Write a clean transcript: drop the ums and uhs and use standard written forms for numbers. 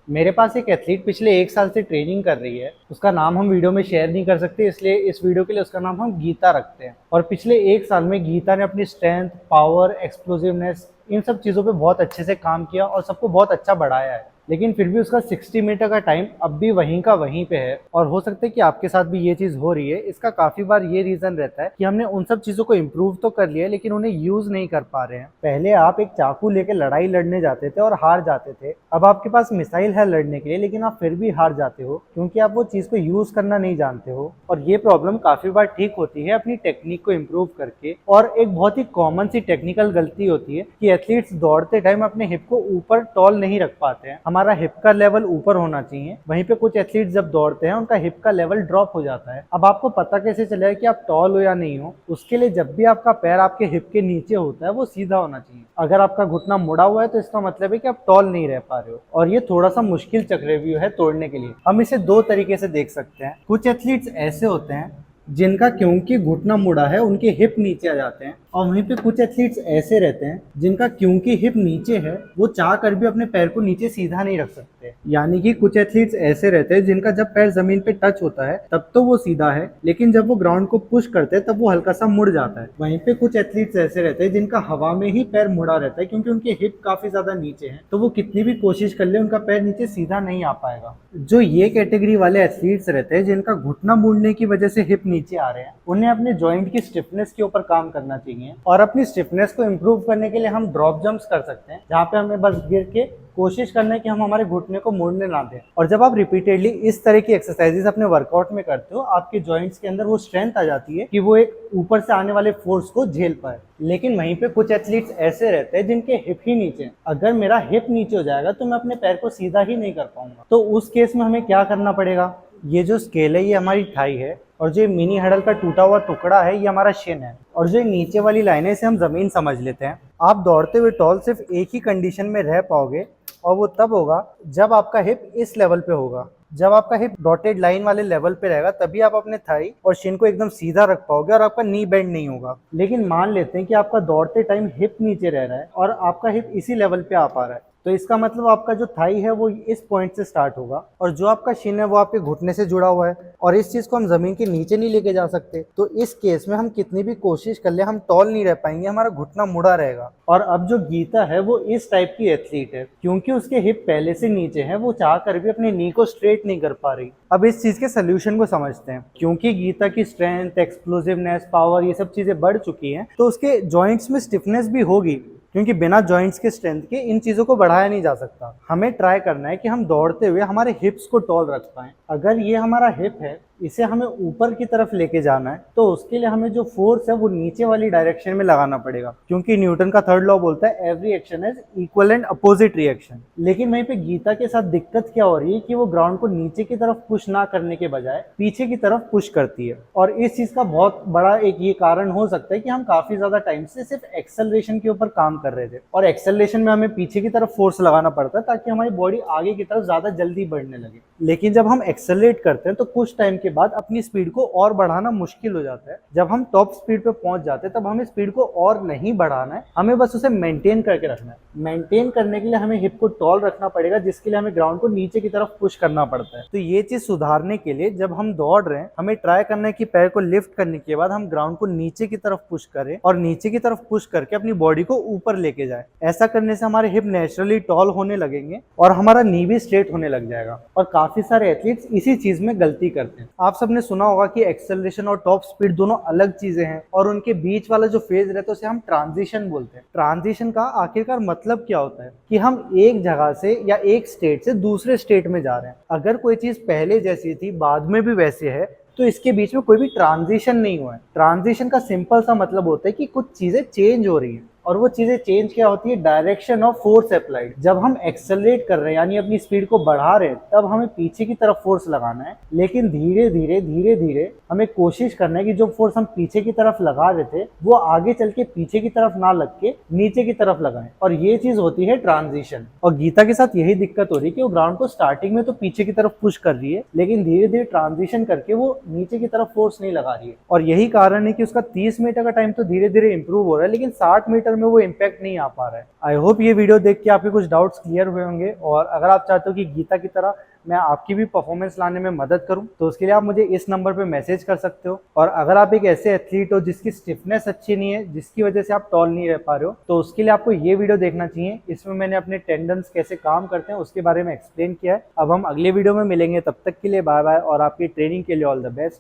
मेरे पास एक एथलीट पिछले 1 साल से ट्रेनिंग कर रही है। उसका नाम हम वीडियो में शेयर नहीं कर सकते, इसलिए इस वीडियो के लिए उसका नाम हम गीता रखते हैं। और पिछले 1 साल में गीता ने अपनी स्ट्रेंथ, पावर, एक्सप्लोसिवनेस इन सब चीज़ों पे बहुत अच्छे से काम किया और सबको बहुत अच्छा बढ़ाया है। लेकिन फिर भी उसका 60 मीटर का टाइम अब भी वहीं का वहीं पे है। और हो सकता है कि आपके साथ भी ये चीज़ हो रही है। इसका काफ़ी बार ये रीज़न रहता है कि हमने उन सब चीज़ों को इम्प्रूव तो कर लिया है, लेकिन उन्हें यूज़ नहीं कर पा रहे हैं। पहले आप एक चाकू लेके लड़ाई लड़ने जाते थे और हार जाते थे। अब आपके पास मिसाइल है लड़ने के लिए, लेकिन आप फिर भी हार जाते हो क्योंकि आप वो चीज़ को यूज़ करना नहीं जानते हो। और ये प्रॉब्लम काफ़ी बार ठीक होती है अपनी टेक्निक को इम्प्रूव करके। और एक बहुत ही कॉमन सी टेक्निकल गलती होती है कि एथलीट्स दौड़ते टाइम अपने हिप को ऊपर टॉल नहीं रख पाते हैं। हमारा हिप का लेवल ऊपर होना चाहिए, वहीं पे कुछ एथलीट्स जब दौड़ते हैं उनका हिप का लेवल ड्रॉप हो जाता है। अब आपको पता कैसे चलेगा कि आप टॉल हो या नहीं हो? उसके लिए जब भी आपका पैर आपके हिप के नीचे होता है वो सीधा होना चाहिए। अगर आपका घुटना मुड़ा हुआ है तो इसका मतलब है कि आप टॉल नहीं रह पा रहे हो, और ये थोड़ा सा मुश्किल चक्रव्यूह है तोड़ने के लिए। हम इसे दो तरीके से देख सकते हैं। कुछ एथलीट्स ऐसे होते हैं जिनका क्योंकि घुटना मुड़ा है उनके हिप नीचे आ जाते हैं, और वहीं पे कुछ एथलीट्स ऐसे रहते हैं जिनका क्योंकि हिप नीचे है वो चाह कर भी अपने पैर को नीचे सीधा नहीं रख सकते। यानी कि कुछ एथलीट्स ऐसे रहते हैं जिनका जब पैर जमीन पे टच होता है तब तो वो सीधा है, लेकिन जब वो ग्राउंड को पुश करते हैं तब वो हल्का सा मुड़ जाता है। वहीं पे कुछ एथलीट्स ऐसे रहते हैं जिनका हवा में ही पैर मुड़ा रहता है, क्योंकि उनके हिप काफी ज्यादा नीचे है, तो वो कितनी भी कोशिश कर ले उनका पैर नीचे सीधा नहीं आ पाएगा। जो ये कैटेगरी वाले एथलीट्स रहते हैं जिनका घुटना मुड़ने की वजह से हिप नीचे आ रहे हैं, उन्हें अपने जॉइंट की स्टिफनेस के ऊपर काम करना चाहिए। और अपनी स्टिफनेस को इम्प्रूव करने के लिए हम ड्रॉप जंप्स कर सकते हैं, जहाँ पे हमें बस गिर के कोशिश करना है कि हम हमारे घुटने को मुड़ने ना दें। और जब आप रिपीटेडली इस तरह की एक्सरसाइजेस अपने वर्कआउट में करते हो, आपके जॉइंट्स के अंदर वो स्ट्रेंथ आ जाती है कि वो एक ऊपर से आने वाले फोर्स को झेल पाए। लेकिन वहीं पे कुछ एथलीट्स ऐसे रहते हैं जिनके हिप ही नीचे हैं। अगर मेरा हिप नीचे हो जाएगा तो मैं अपने पैर को सीधा ही नहीं कर पाऊंगा। तो उस केस में हमें क्या करना पड़ेगा? ये जो स्केल है ये हमारी थाई है, और जो मिनी हडल का टूटा हुआ टुकड़ा है ये हमारा शिन है, और जो नीचे वाली लाइन है इसे हम जमीन समझ लेते हैं। आप दौड़ते हुए टॉल सिर्फ एक ही कंडीशन में रह पाओगे, और वो तब होगा जब आपका हिप इस लेवल पे होगा। जब आपका हिप डॉटेड लाइन वाले लेवल पे रहेगा तभी आप अपने थाई और शिन को एकदम सीधा रख पाओगे और आपका नी बेंड नहीं होगा। लेकिन मान लेते हैं कि आपका दौड़ते टाइम हिप नीचे रह रहा है और आपका हिप इसी लेवल पे आ पा रहा है, तो इसका मतलब आपका जो थाई है वो इस पॉइंट से स्टार्ट होगा, और जो आपका शिन है वो आपके घुटने से जुड़ा हुआ है, और इस चीज को हम जमीन के नीचे नहीं लेके जा सकते। तो इस केस में हम कितनी भी कोशिश कर ले हम टॉल नहीं रह पाएंगे, हमारा घुटना मुड़ा रहेगा। और अब जो गीता है वो इस टाइप की एथलीट है, क्योंकि उसके हिप पहले से नीचे है, वो चाह कर भी अपने नी को स्ट्रेट नहीं कर पा रही। अब इस चीज के सोल्यूशन को समझते हैं। क्योंकि गीता की स्ट्रेंथ, एक्सप्लोसिवनेस, पावर ये सब चीजें बढ़ चुकी हैं, तो उसके जॉइंट्स में स्टिफनेस भी होगी, क्योंकि बिना जॉइंट्स के स्ट्रेंथ के इन चीज़ों को बढ़ाया नहीं जा सकता। हमें ट्राई करना है कि हम दौड़ते हुए हमारे हिप्स को टॉल रख पाएं। अगर ये हमारा हिप है, इसे हमें ऊपर की तरफ लेके जाना है, तो उसके लिए हमें जो फोर्स है वो नीचे वाली डायरेक्शन में लगाना पड़ेगा, क्योंकि न्यूटन का थर्ड लॉ बोलता है every action has equal and opposite reaction. लेकिन वहीं पे गीता के साथ दिक्कत क्या हो रही है कि वो ग्राउंड को नीचे की तरफ पुश ना करने के बजाय पीछे की तरफ पुश करती है। और इस चीज का बहुत बड़ा एक ये कारण हो सकता है कि हम काफी ज्यादा टाइम से सिर्फ एक्सेलरेशन के ऊपर काम कर रहे थे, और एक्सेलरेशन में हमें पीछे की तरफ फोर्स लगाना पड़ता है ताकि हमारी बॉडी आगे की तरफ ज्यादा जल्दी बढ़ने लगे। लेकिन जब हम एक्सेलरेट करते हैं तो कुछ टाइम के बाद अपनी स्पीड को और बढ़ाना मुश्किल हो जाता है। जब हम टॉप स्पीड पे पहुंच जाते हैं तब हमें स्पीड को और नहीं बढ़ाना है, हमें बस उसे मेंटेन करके रखना है। मेंटेन करने के लिए हमें हिप को टॉल रखना पड़ेगा, जिसके लिए हमें ग्राउंड को नीचे की तरफ पुश करना पड़ता है। तो ये चीज सुधारने के लिए जब हम दौड़ रहे हैं हमें ट्राई करना है कि पैर को लिफ्ट करने के बाद हम ग्राउंड को नीचे की तरफ पुश करें, और नीचे की तरफ पुश करके अपनी बॉडी को ऊपर लेके जाए। ऐसा करने से हमारे हिप नेचुरली टॉल होने लगेंगे और हमारा नी भी स्ट्रेट होने लग जाएगा। और काफी सारे एथलीट्स इसी चीज में गलती करते हैं। आप सबने सुना होगा कि एक्सेलरेशन और टॉप स्पीड दोनों अलग चीजें हैं, और उनके बीच वाला जो फेज रहता है उसे हम ट्रांजिशन बोलते हैं। ट्रांजिशन का आखिरकार मतलब क्या होता है? कि हम एक जगह से या एक स्टेट से दूसरे स्टेट में जा रहे हैं। अगर कोई चीज पहले जैसी थी बाद में भी वैसे है तो इसके बीच में कोई भी ट्रांजिशन नहीं हुआ है। ट्रांजिशन का सिंपल सा मतलब होता है कि कुछ चीजें चेंज हो रही हैं, और वो चीजें चेंज क्या होती है? Direction of force applied. जब हम एक्सेलरेट कर रहे हैं यानी अपनी स्पीड को बढ़ा रहे हैं तब हमें पीछे की तरफ फोर्स लगाना है, लेकिन धीरे धीरे हमें कोशिश करना है कि जो फोर्स हम पीछे की तरफ लगा रहे थे वो आगे चल के पीछे की तरफ ना लग के नीचे की तरफ लगाएं, और ये चीज होती है ट्रांजिशन। और गीता के साथ यही दिक्कत हो रही है कि वो ग्राउंड को स्टार्टिंग में तो पीछे की तरफ पुश कर रही है, लेकिन धीरे धीरे ट्रांजिशन करके वो नीचे की तरफ फोर्स नहीं लगा रही है। और यही कारण है कि उसका 30 मीटर का टाइम तो धीरे धीरे इंप्रूव हो रहा है, लेकिन 60 मीटर में वो इम्पैक्ट नहीं आ पा रहा है। आई होप ये वीडियो देख के आपके कुछ डाउट्स क्लियर हुए होंगे, और अगर आप चाहते हो कि गीता की तरह मैं आपकी भी परफॉर्मेंस लाने में मदद करूं, तो उसके लिए आप मुझे इस नंबर पे मैसेज कर सकते हो। और अगर आप एक ऐसे एथलीट हो जिसकी स्टिफनेस अच्छी नहीं है, जिसकी वजह से आप टॉल नहीं रह पा रहे हो, तो उसके लिए आपको ये वीडियो देखना चाहिए। इसमें मैंने अपने टेंडन्स कैसे काम करते हैं उसके बारे में एक्सप्लेन किया है। अब हम अगले वीडियो में मिलेंगे, तब तक के लिए बाय बाय, और आपकी ट्रेनिंग के लिए ऑल द बेस्ट।